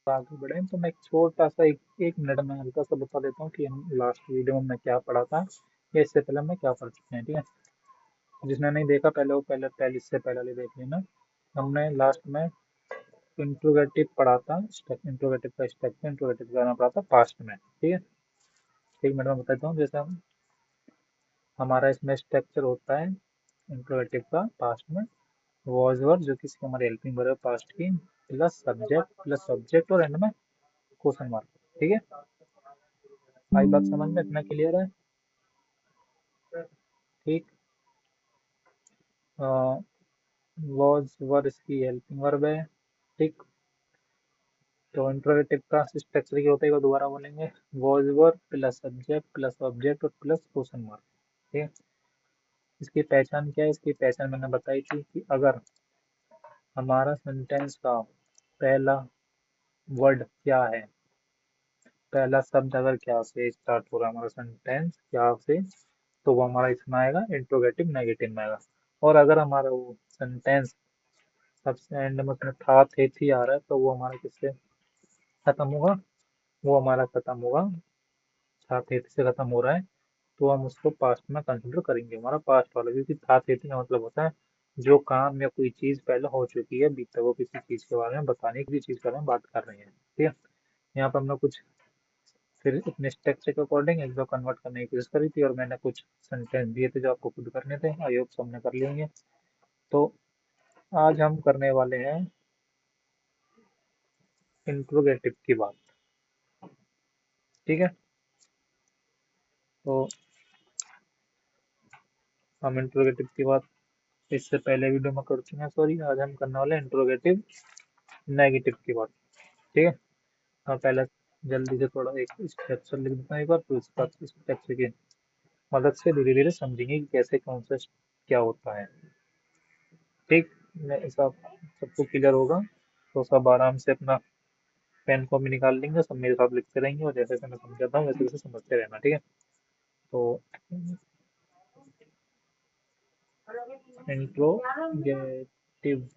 आगे बढ़े तो मैं एक छोटा सा एक मिनट में हल्का सा बता देता हूँ कि हम लास्ट वीडियो में मैं क्या पढ़ा था या इससे पहले मैं क्या पढ़ चुके हैं। ठीक है, जिसने नहीं देखा पहले वो पहले पहले इससे पहले वाली देख लेना। हमने लास्ट में इंट्रोगेटिव पढ़ा था, इंट्रोगेटिव का स्ट्रक्चर, इंट्रोगेटिव का नाम पढ़ा था पास्ट में। ठीक है, एक मिनट में बताता हूँ। जैसे हम हमारा इसमें स्ट्रक्चर होता है इंट्रोगेटिव का पास्ट में, वॉज वर जो कि इसकी हमारी हेल्पिंग वर्ब है पास्ट की, प्लस सब्जेक्ट और एंड में क्वेश्चन मार्क। ठीक है, आई बात समझ में, इतना क्लियर है? ठीक, वॉज वर इसकी हेल्पिंग वर्ब है। ठीक, तो इंट्रोगेटिव का स्ट्रक्चर क्या होता है वो दोबारा बोलेंगे, was were plus subject plus object और प्लस क्वेश्चन मार्क। ठीक है, इसकी पहचान क्या है? इसकी पहचान मैंने बताई थी कि अगर हमारा सेंटेंस का पहला वर्ड क्या है, पहला शब्द अगर क्या से स्टार्ट हो रहा है हमारा सेंटेंस क्या से, तो वो हमारा इसमें आएगा इंट्रोगेटिव नेगेटिव में आएगा। और अगर हमारा वो सेंटेंस सबसे एंड में उसमें था थे थी आ रहा है तो वो हमारा किससे खत्म होगा? वो हमारा खत्म होगा था थे थी से खत्म हो रहा है तो हम उसको पास्ट में कंसिडर करेंगे, हमारा पास्ट वाला, क्योंकि था थे थी का मतलब होता है जो काम या कोई चीज पहले हो चुकी है, बीता वो किसी चीज के बारे में बताने की चीज के बारे में बात कर रहे हैं। ठीक है, यहाँ पर हमने कुछ फिर अपने स्ट्रक्चर के अकॉर्डिंग एक दो कन्वर्ट करने की कोशिश करी थी और मैंने कुछ सेंटेंस दिए थे जो आपको खुद करने थे, आई होप सबने कर लेंगे। तो आज हम करने वाले हैं इंट्रोगेटिव की बात। ठीक है, तो हम इंट्रोगेटिव की बात इससे पहले वीडियो में कर चुके हैं, सॉरी। आज हम करने वाले हैं इंट्रोगेटिव नेगेटिव की बात। ठीक है, हाँ पहले जल्दी से थोड़ा एक स्ट्रक्चर लिख देता हूँ एक बार, फिर उसका स्ट्रक्चर की मदद से धीरे धीरे समझेंगे कि कैसे कौन सा क्या होता है। ठीक, मैं सब सबको क्लियर होगा तो सब आराम से अपना पेन को भी निकाल लेंगे, सब मेरे साथ लिखते रहेंगे और जैसे जैसे मैं समझाता हूँ वैसे वैसे समझते रहना। ठीक है, तो इंट्रोगेटिव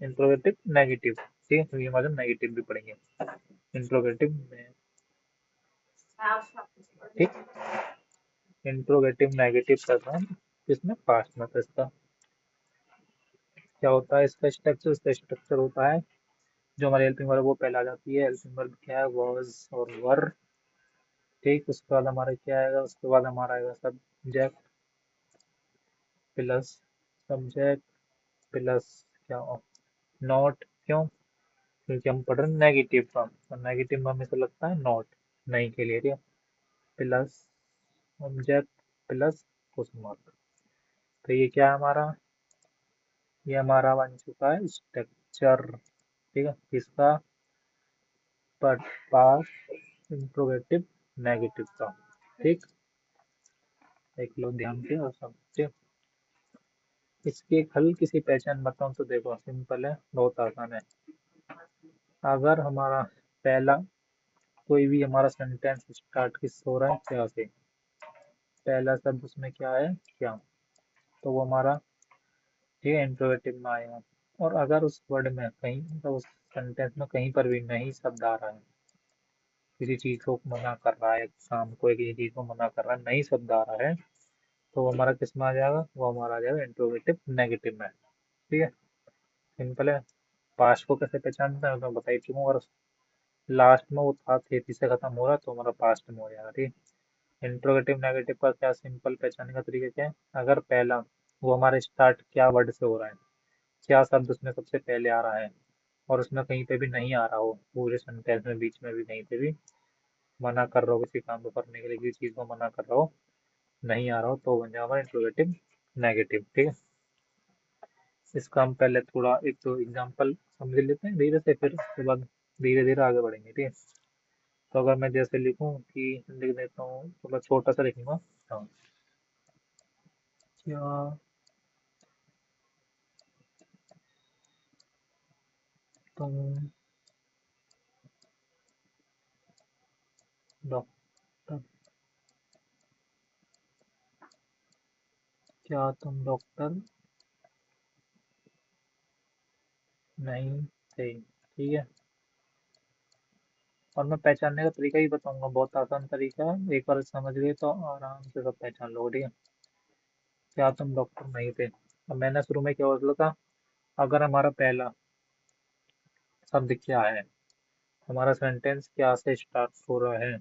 इंट्रोगेटिव नेगेटिव। ठीक है, तो ये हमारे नेगेटिव भी पढ़ेंगे इंट्रोगेटिव में। ठीक, इंट्रोगेटिव नेगेटिव कर रहे हैं इसमें पास्ट में, तो इसका क्या होता है? इसका स्ट्रक्चर होता है जो हमारी हेल्पिंग वर्ब वो पहले आ जाती है। हेल्पिंग वर्ब क्या है? वॉज और वर। ठीक, उसके बाद हमारा क्या आएगा? उसके बाद हमारा आएगा सब्जेक्ट प्लस सब्जेक्ट प्लस क्या, नॉट। क्यों? क्योंकि हम पढ़ रहे हैं नेगेटिव का, और नेगेटिव में हमें तो लगता है नॉट, नहीं के लिए। ठीक है, plus object plus question mark. तो ये क्या है हमारा? ये हमारा बन चुका है स्ट्रक्चर। ठीक है, किसका? पर पास इंट्रोगेटिव नेगेटिव का। ठीक, एक लो ध्यान से और समझते। इसकी एक हल्की सी पहचान बताऊं तो देखो सिंपल है, बहुत आसान है। अगर हमारा पहला कोई भी हमारा सेंटेंस स्टार्ट किस हो रहा है क्या से, पहला शब्द उसमें क्या है? क्या, तो वो हमारा ठीक है इंट्रोगेटिव में आएगा। और अगर उस वर्ड में कहीं तो उस सेंटेंस में कहीं पर भी नहीं शब्द आ रहा है, किसी चीज को मना कर रहा है, काम को किसी चीज को मना कर रहा है, नहीं शब्द आ रहा है, तो वो हमारा किस में आ जाएगा? वो हमारा आ जाएगा इंट्रोगेटिव नेगेटिव में। ठीक है, सिंपल है। पास्ट को कैसे पहचानते हैं तो मैं बता ही चुका हूँ। अगर लास्ट में वो था खेती से खत्म हो रहा है तो हमारा पास्ट में हो जाएगा। ठीक है, इंट्रोगेटिव नेगेटिव का क्या सिंपल पहचानने का तरीका क्या है? अगर पहला वो हमारा स्टार्ट क्या वर्ड से हो रहा है, क्या शब्द उसमें सबसे पहले आ रहा है, और उसमें कहीं पे भी नहीं आ रहा हो, पूरे सेंटेंस में बीच में भी कहीं पे भी मना कर रहा हो, किसी काम को करने के लिए किसी चीज को मना कर रहा हो, नहीं आ रहा हो, तो बन जाएगा हमारा इंट्रोगेटिव नेगेटिव। ठीक है, इसका हम पहले थोड़ा एक तो एग्जांपल समझ लेते हैं धीरे से, फिर उसके बाद धीरे धीरे आगे बढ़ेंगे। ठीक है, तो अगर मैं जैसे लिखूं कि लिख देता हूँ, थोड़ा छोटा सा लिखूंगा। हाँ, क्या तुम डॉक्टर, क्या तुम डॉक्टर नहीं थे? ठीक है, और मैं पहचानने का तरीका ही बताऊंगा, बहुत आसान तरीका है, एक बार समझ गए तो आराम से सब पहचान लो, ठीक है। क्या तुम डॉक्टर नहीं थे? अब मैंने शुरू में क्या बोला था, अगर हमारा पहला शब्द क्या है, हमारा सेंटेंस क्या से स्टार्ट हो रहा है,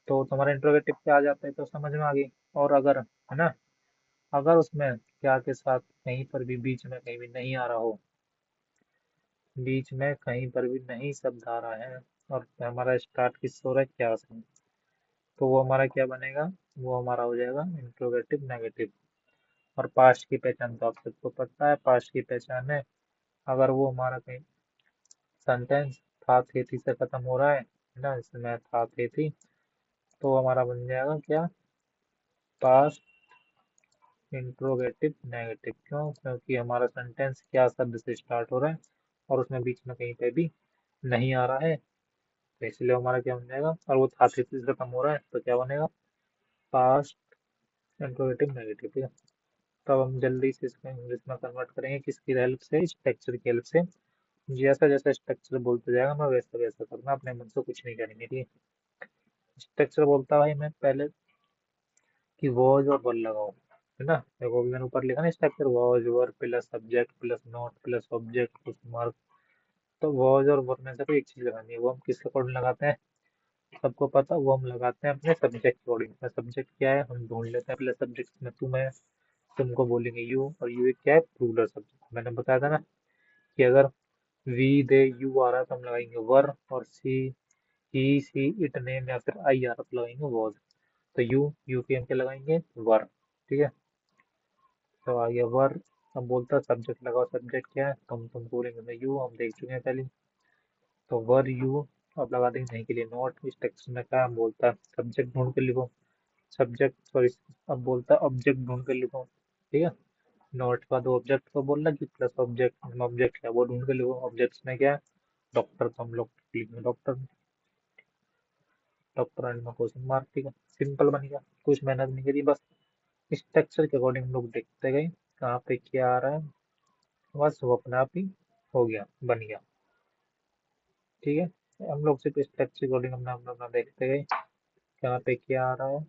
तो तुम्हारा इंट्रोगेटिव क्या आ जाता है, तो समझ में आ गई। और अगर, है ना, अगर उसमें क्या के साथ कहीं पर भी बीच में कहीं भी नहीं आ रहा हो, बीच में कहीं पर भी नहीं शब्द आ रहा है, और हमारा स्टार्ट किस हो रहा है, क्या से, तो वो हमारा क्या बनेगा, वो हमारा हो जाएगा इंट्रोगेटिव नेगेटिव। और पास्ट की पहचान तो आप सबको पता है, पास्ट की पहचान है, अगर वो हमारा कहीं सेंटेंस था थे थी से खत्म हो रहा है ना, इसमें था थे थी, तो हमारा बन जाएगा क्या, पास्ट इंट्रोगेटिव नेगेटिव। क्यों? क्योंकि हमारा सेंटेंस क्या शब्द से स्टार्ट हो रहा है और उसमें बीच में कहीं पे भी नहीं आ रहा है, तो इसलिए हमारा क्या बन जाएगा, और वो था थे थी से खत्म हो रहा है, तो क्या बनेगा, पास्ट इंट्रोगेटिव नेगेटिव, ठीक है। तब हम जल्दी से इसको इंग्लिश में कन्वर्ट करेंगे, किसकी हेल्प से, स्ट्रक्चर की हेल्प से। जैसा जैसा स्ट्रक्चर बोलते जाएगा मैं वैसा वैसा करना, अपने मन से कुछ नहीं करेंगे, ठीक है। स्ट्रक्चर बोलता भाई मैं पहले कि वॉज और वर लगाओ, है ना, देखो अभी मैंने ऊपर लिखा ना, structure was were plus subject plus not plus object plus mark. तो वॉज और वर में से कोई एक चीज लगानी है, वो हम किसके अकॉर्डिंग लगाते हैं, सबको पता, वो हम लगाते हैं अपने सब्जेक्ट के अकॉर्डिंग। सब्जेक्ट क्या है, हम ढूंढ लेते हैं पहले सब्जेक्ट में, तुम्हें, तुमको बोलेंगे यू, और यू क्या है, प्लूरल सब्जेक्ट। मैंने बताया था ना कि अगर वी दे यू आ रहा है तो हम लगाएंगे वर, और सी ही सी इट नेम या फिर आई आ रहा है तो लगाएंगे वॉज। तो यू के हम क्या लगाएंगे, वर, ठीक है। तो आ गया वर। अब बोलता है सब्जेक्ट लगाओ, सब्जेक्ट क्या है, तुम बोलेंगे मैं यू, हम देख चुके हैं पहले, तो वर यू। अब लगा देंगे नहीं के लिए नॉट, इस टेक्स्ट में क्या है, बोलता है सब्जेक्ट ढूंढ के लिखो, सब्जेक्ट सॉरी, अब बोलता है ऑब्जेक्ट ढूंढ के लिखो, ठीक है। नॉट का दो ऑब्जेक्ट को बोल रहा कि प्लस ऑब्जेक्ट, ऑब्जेक्ट क्या है वो ढूंढ के लिखो, ऑब्जेक्ट्स में क्या है, डॉक्टर, तो हम लोग लिखेंगे डॉक्टर, डॉक्टर एंड में क्वेश्चन मार्क, ठीक है। सिंपल बन गया, कुछ मेहनत नहीं करी, बस स्ट्रक्चर के अकॉर्डिंग हम लोग देखते गए कहाँ पे क्या आ रहा है, बस वो अपने आप ही हो गया, बन गया, ठीक है। हम लोग सिर्फ स्टेप से कोडिंग अपना अपना अपना देखते गए कहाँ पे क्या आ रहा है,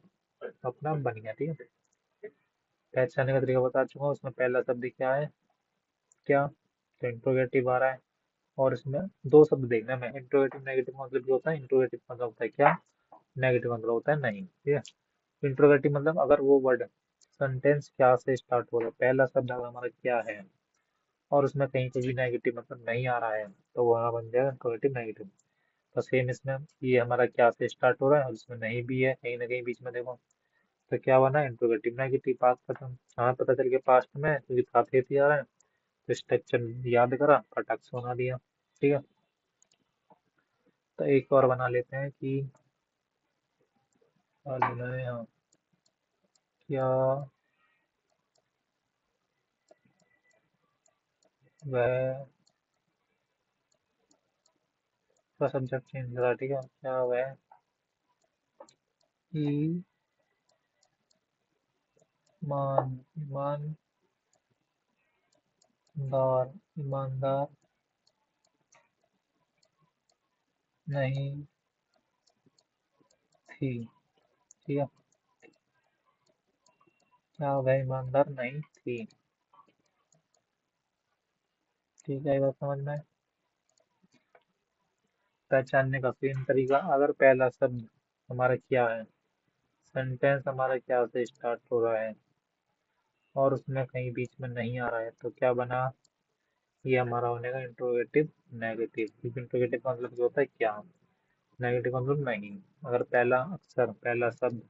अपना बन गया, ठीक है। पहचानने का तरीका बता चुका हूँ, उसमें पहला शब्द क्या है, क्या, तो इंट्रोगेटिव आ रहा है, और इसमें दो शब्द देखना है मैं, इंट्रोगेटिव नेगेटिव मतलब क्या होता है, इंट्रोगेटिव मतलब होता है क्या, नेगेटिव मतलब होता है नहीं, ठीक है। इंट्रोगेटिव मतलब अगर वो वर्ड सेंटेंस क्या से स्टार्ट हो रहा है, पहला शब्द अगर हमारा क्या है और उसमें कहीं पे भी नेगेटिव मतलब नहीं आ रहा है, तो वह बन जाएगा इंट्रोगेटिव नेगेटिव। तो सेम इसमें ये हमारा क्या से स्टार्ट हो रहा है और इसमें नहीं भी है कहीं ना कहीं बीच में, देखो, तो क्या बना, इंट्रोगेटिव नेगेटिव, पास्ट खत्म। हाँ पता चल गया पास्ट में, क्योंकि था थे थी आ रहा है, तो स्ट्रक्चर याद करा, फटाक से बना दिया, ठीक है। तो एक और बना लेते हैं कि क्या लेना है यहाँ, क्या वह, का सब्जेक्ट चेंज करा, ठीक है, क्या वह ईमानदार, ईमानदार नहीं थी, ठीक है, क्या वह ईमानदार नहीं थी, ठीक है, ये बात समझ में। पहचानने का सेम तरीका, अगर पहला शब्द हमारा क्या है, सेंटेंस हमारा क्या से स्टार्ट हो रहा है और उसमें कहीं बीच में नहीं आ रहा है, तो क्या बना, ये हमारा बनेगा इंट्रोगेटिव नेगेटिव, क्योंकि इंट्रोगेटिव का मतलब क्या होता है, क्या, नेगेटिव मतलब नहीं। अगर पहला अक्षर, पहला शब्द,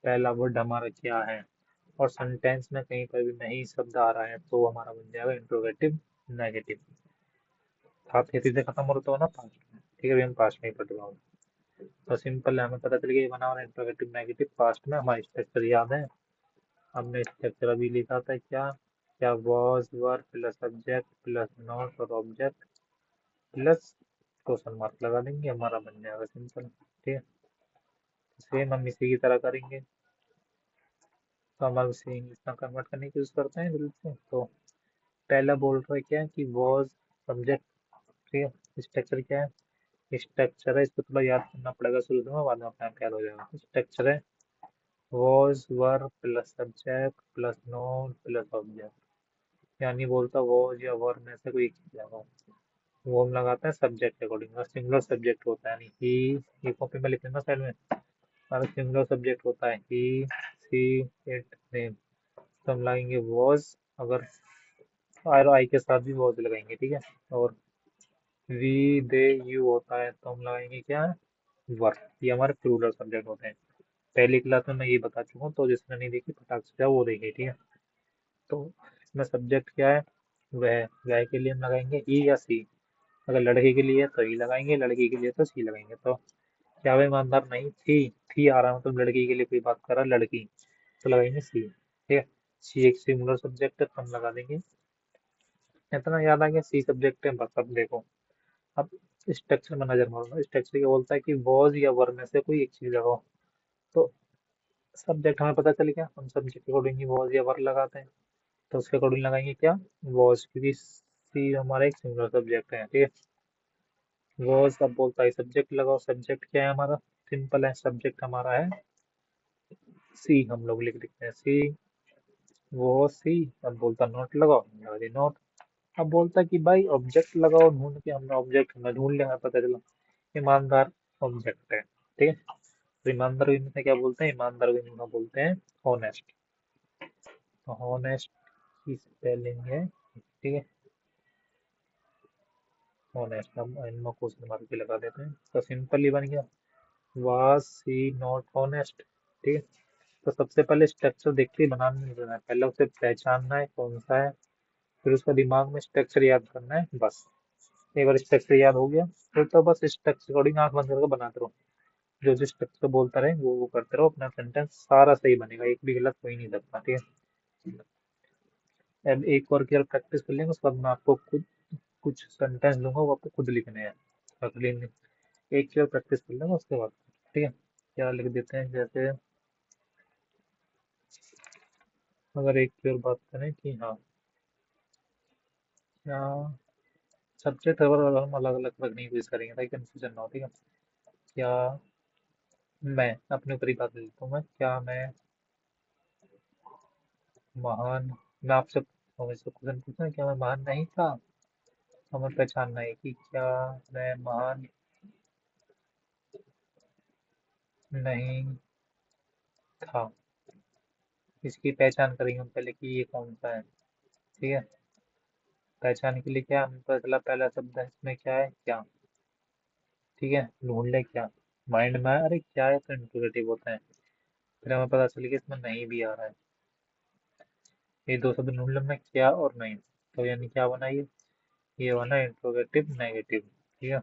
पहला वर्ड हमारा क्या है और सेंटेंस में कहीं पर भी नहीं शब्द आ रहा है, तो हमारा बन जाएगा इंट्रोगेटिव नेगेटिव। था खेती से खत्म हो रहा तो ना पास्ट में, ठीक है, अभी हम पास्ट में ही पढ़ रहा हूँ। तो सिंपल है, हमें पता चल गया ये बना हुआ इंट्रोगेटिव नेगेटिव, पास्ट में हमारा स्ट्रक्चर याद है। हमने स्ट्रक्चर अभी लिखा था क्या, क्या was were plus subject plus not और ऑब्जेक्ट प्लस क्वेश्चन मार्क लगा देंगे, हमारा बन जाएगा सिंपल, ठीक है। सेम हम इसी की तरह करेंगे, तो हम अब इसे इंग्लिश में कन्वर्ट करने की कोशिश करते हैं जल्दी से। तो पहला बोल रहा है क्या कि वॉज सब्जेक्ट, ठीक है, स्ट्रक्चर क्या है, स्ट्रक्चर है, इसको थोड़ा याद करना पड़ेगा शुरू में, बाद में अपने आप याद हो जाएगा। स्ट्रक्चर है was were plus subject plus known plus object, यानी बोलता वॉज या वर में से कोई एक चीज लगाओ। वो हम लगाते हैं सब्जेक्ट के अकॉर्डिंग, और सिंगुलर सब्जेक्ट होता है, यानी ही, ये कॉपी में लिख लेना साइड में। और सिंगुलर सब्जेक्ट होता है ही, सी, इट, नेम, तो हम लगाएंगे वॉज। अगर और आई के साथ भी वॉज लगाएंगे, ठीक है। और वी दे यू होता है तो हम लगाएंगे क्या, वर। ये हमारे प्लूरल सब्जेक्ट होते हैं। पहली क्लास में मैं ये बता चुका हूँ, तो जिसने नहीं देखी फटाक से जाओ वो देखे, ठीक है। तो इसमें सब्जेक्ट क्या है, वह के लिए हम लगाएंगे ई या सी। अगर लड़के के लिए है तो ई लगाएंगे, लड़की के लिए तो सी लगाएंगे। तो क्या वे ईमानदार नहीं थी आ रहा, मतलब लड़की के लिए कोई बात कर रहा है, लड़की, तो लगाएंगे सी, ठीक है। सी एक सिंगुलर सब्जेक्ट है तो हम लगा देंगे। इतना याद आ गया, सी सब्जेक्ट है बस। अब देखो, अब स्ट्रक्चर में नजर मारो। स्ट्रक्चर क्या बोलता है कि वॉज या वर में से कोई एक चीज लगाओ। तो सब्जेक्ट हमें पता चल गया, हम सब्जेक्ट के अकॉर्डिंग वॉज या वर लगाते हैं। तो उसके अकॉर्डिंग लगाएंगे क्या, वॉज, क्योंकि सी हमारा एक सिंगुलर सब्जेक्ट है, ठीक है। वॉज अब बोलता है सब्जेक्ट लगाओ। सब्जेक्ट क्या है हमारा, सिंपल है, सब्जेक्ट हमारा है सी, हम लोग लिख देते हैं सी, वो सी। अब बोलता नोट लगाओ, लगा दी नोट। अब बोलता कि भाई ऑब्जेक्ट लगाओ ढूंढ के, हमने ऑब्जेक्ट में ढूंढ लिया, पता चला ईमानदार ऑब्जेक्ट है, ठीक है। तो ईमानदार को इंग्लिश में क्या बोलते हैं, ईमानदार को इंग्लिश में बोलते हैं ऑनेस्ट। तो ऑनेस्ट की स्पेलिंग है, ठीक है, ऑनेस्ट। हम इनमें क्वेश्चन मार्क के लगा देते हैं, तो सिंपल ही बन गया, वाज सी नॉट ऑनेस्ट, ठीक है। तो सबसे पहले स्ट्रक्चर देख के बनाना नहीं देना है, पहले उसे पहचानना है कौन सा है, फिर उसका दिमाग में स्ट्रक्चर याद करना है बस। एक बार स्ट्रक्चर याद हो गया फिर तो बस स्ट्रक्चर अकॉर्डिंग आंख बंद करके बनाते रहो, जो जो स्ट्रक्चर बोलता रहे वो करते रहो, अपना सेंटेंस सारा सही बनेगा, एक भी गलत हो ही नहीं सकता, ठीक है। अब एक और की प्रैक्टिस कर लेंगे, उसके बाद मैं आपको खुद कुछ सेंटेंस दूंगा, वो आपको खुद लिखने हैं, रख लेंगे। एक की और प्रैक्टिस कर लेंगे उसके बाद, ठीक है। क्या लिख देते हैं, जैसे अगर एक की और बात करें कि हाँ, क्या सब्जेक्ट अगर हम अलग अलग रखने की कोशिश करेंगे ताकि कंफ्यूजन ना हो, ठीक है। क्या मैं अपने ऊपर ही बात ले लेता हूँ, मैं क्या मैं महान, मैं आपसे मुझसे क्वेश्चन पूछना है, क्या मैं महान नहीं था। हमें पहचानना है कि क्या मैं महान नहीं था। इसकी पहचान करेंगे हम पहले कि ये कौन सा है, ठीक है। पहचान के लिए क्या, हमें पता चला पहला शब्द है इसमें क्या है, क्या, ठीक है। ढूंढ ले क्या, माइंड में अरे क्या है तो इंट्रोगेटिव होता है, फिर हमें पता चल गया इसमें नहीं भी आ रहा है। ये दो शब्द ढूंढ लेना, क्या और नहीं, तो यानी क्या बना ये बना इंट्रोगेटिव नेगेटिव, ठीक है।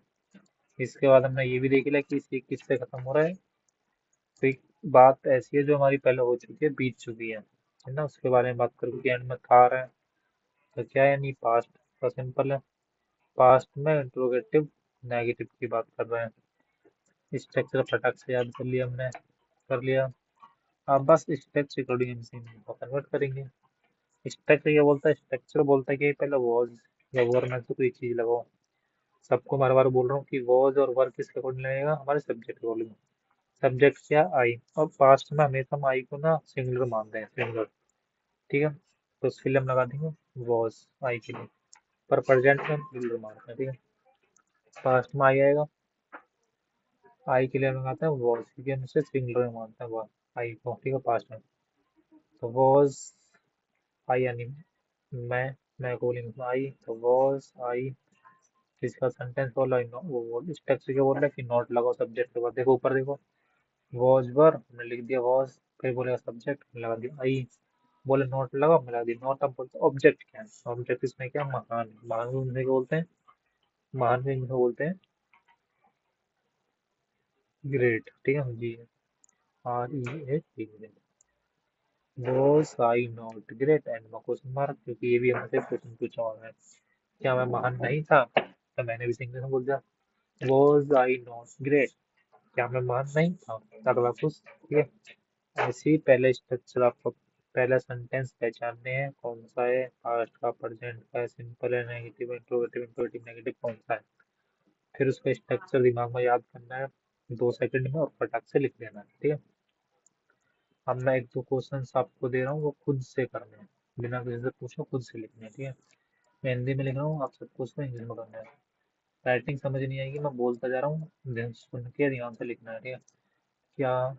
इसके बाद हमने ये भी देख लिया कि इसे किससे खत्म हो रहा है, तो एक बात ऐसी है जो हमारी पहले हो चुकी है, बीत चुकी है ना, उसके बारे में बात करूँ कि एंड में था रहा है, तो क्या है, यानी पास्ट। तो सिंपल है, पास्ट में इंट्रोगेटिव नेगेटिव की बात कर रहे हैं। स्ट्रक्चर फटाक से याद कर लिया हमने, कर लिया। अब बस स्ट्रक्चर अकॉर्डिंग हम इसे को कन्वर्ट करेंगे। स्ट्रक्चर क्या बोलता है, स्ट्रक्चर बोलता है कि पहले वॉज या वर में से कोई चीज लगाओ। सबको बार बार बोल रहा हूँ कि वॉज और वर किसके अकॉर्डिंग लगेगा, हमारे सब्जेक्ट अकॉर्डिंग। सब्जेक्ट क्या, आई। और पास्ट में हमेशा हम आई को ना सिंगुलर मानते हैं, सिंगुलर, ठीक है। तो उसके लिए हम लगा देंगे वॉज आई के लिए, पर प्रेजेंट में हम प्लूरल मानते हैं, ठीक है। पास्ट में आई आएगा, आई के लिए हम लगाते हैं वॉज, क्योंकि हम इसे सिंगुलर में मानते हैं, वॉज आई को, ठीक है, पास्ट में। तो वॉज आई यानी मैं कॉलिंग आई, तो वॉज आई। इसका सेंटेंस बोला वो स्ट्रक्चर क्या बोल रहा है कि नॉट लगाओ सब्जेक्ट के बाद, देखो ऊपर देखो, वॉज वर हमने लिख दिया वॉज, फिर बोलेगा सब्जेक्ट लगा दिया आई, बोले नोट लगा मिला दी नोट। अब बोलते ऑब्जेक्ट क्या है, ऑब्जेक्ट इसमें क्या, महान। महान को इंग्लिश में क्या बोलते हैं, महान को इंग्लिश में बोलते हैं ग्रेट, ठीक है जी, R E A T, was I not great, and में क्वेश्चन मार्क, क्योंकि ये भी हमसे क्वेश्चन पूछा हुआ है। क्या मैं महान नहीं था, तो मैंने भी इंग्लिश में बोल दिया वॉज आई नॉट ग्रेट, क्या मैं महान नहीं था, अगला कुछ, ठीक है। ऐसे ही पहले स्ट्रक्चर आपको, पहला सेंटेंस पहचानने हैं कौन सा है, पास्ट का, प्रेजेंट का, सिंपल है, नेगेटिव, इंट्रोगेटिव, इंट्रोगेटिव नेगेटिव कौन सा है। फिर उसका स्ट्रक्चर दिमाग में याद करना है 2 सेकंड में और फटाक से लिख देना है, ठीक है। अब मैं एक दो क्वेश्चन आपको दे रहा हूँ, वो खुद से करने हैं, बिना किसी से पूछो खुद से लिखने हैं, ठीक है। मैं हिंदी में लिख रहा हूँ, आप सबको उसको इंग्लिश में करना है। राइटिंग समझ नहीं आएगी, मैं बोलता जा रहा हूँ, ध्यान सुन के ध्यान से लिखना है, ठीक है। क्या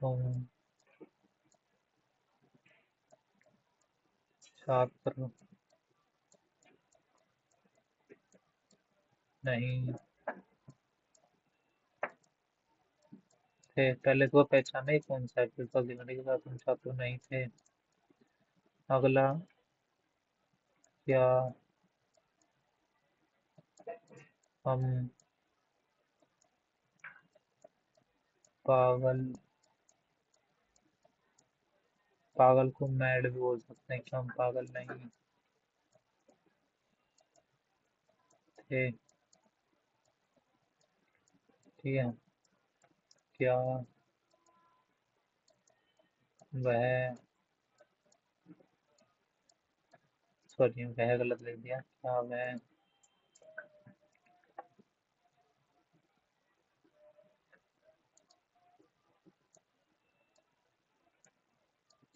तुम छात्र नहीं थे? पहले तो पहचाने ही कौन सा है, फिर तो लिखने के बाद तुम छात्र नहीं थे। अगला, क्या हम पागल, पागल को मैड भी बोल सकते हैं, क्या हम पागल नहीं थे? ठीक है। क्या वह, सॉरी वह गलत लिख दिया, क्या वह,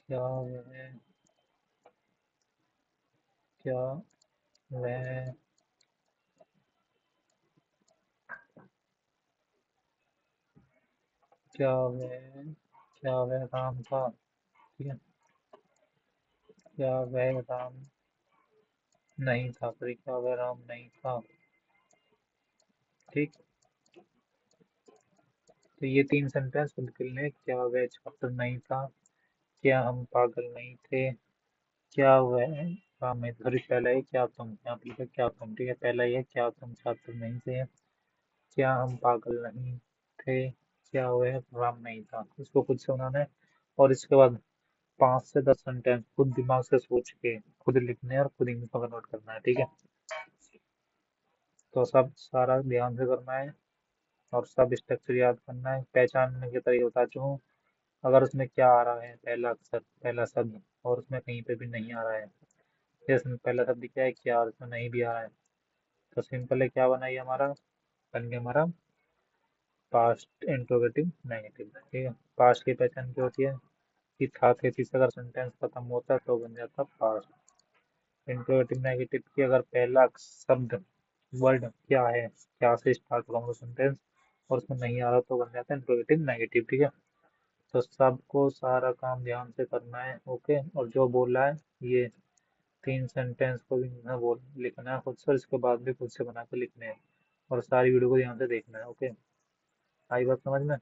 क्या वह, क्या वह, क्या वह, क्या वह राम था? ठीक है। क्या वह राम नहीं था, फिर क्या वह राम नहीं था? ठीक। तो ये 3 सेंटेंस निकलने, क्या वह छात्र नहीं था, क्या हम पागल नहीं थे, क्या वह राम नहीं था। सॉरी, पहला ये क्या तुम, यहाँ पे लिखा क्या तुम, ठीक है। पहला ये क्या तुम छात्र नहीं थे, क्या हम पागल नहीं थे, क्या वह राम नहीं था। इसको खुद से बनाना है, और इसके बाद 5 से 10 सेंटेंस खुद दिमाग से सोच के खुद लिखने हैं और खुद इंग्लिश में कन्वर्ट करना है, ठीक है। तो सब सारा ध्यान से करना है, और सब स्ट्रक्चर याद करना है। पहचानने के तरीके बता चुका हूँ। अगर उसमें क्या आ रहा है, पहला अक्षर पहला शब्द, और उसमें कहीं पे भी नहीं आ रहा है, जैसे पहला शब्द क्या है, क्या, और उसमें नहीं भी आ रहा है, तो सिंपल है, क्या बना ये हमारा, बन गया हमारा पास्ट इंट्रोगेटिव नेगेटिव, ठीक है। पास्ट की पहचान क्या होती है, कि था थे थी से अगर सेंटेंस खत्म होता है तो बन जाता पास्ट। इंट्रोगेटिव नेगेटिव की अगर पहला शब्द, वर्ड क्या है, क्या से स्टार्ट होगा सेंटेंस, और उसमें नहीं आ रहा तो बन जाता है इंट्रोगेटिव नेगेटिव, ठीक है। तो सबको सारा काम ध्यान से करना है, ओके। और जो बोला है ये 3 सेंटेंस को भी ना बोल लिखना है खुद से, और इसके बाद भी खुद से बना के लिखने हैं, और सारी वीडियो को ध्यान से देखना है, ओके। आई बात समझ में?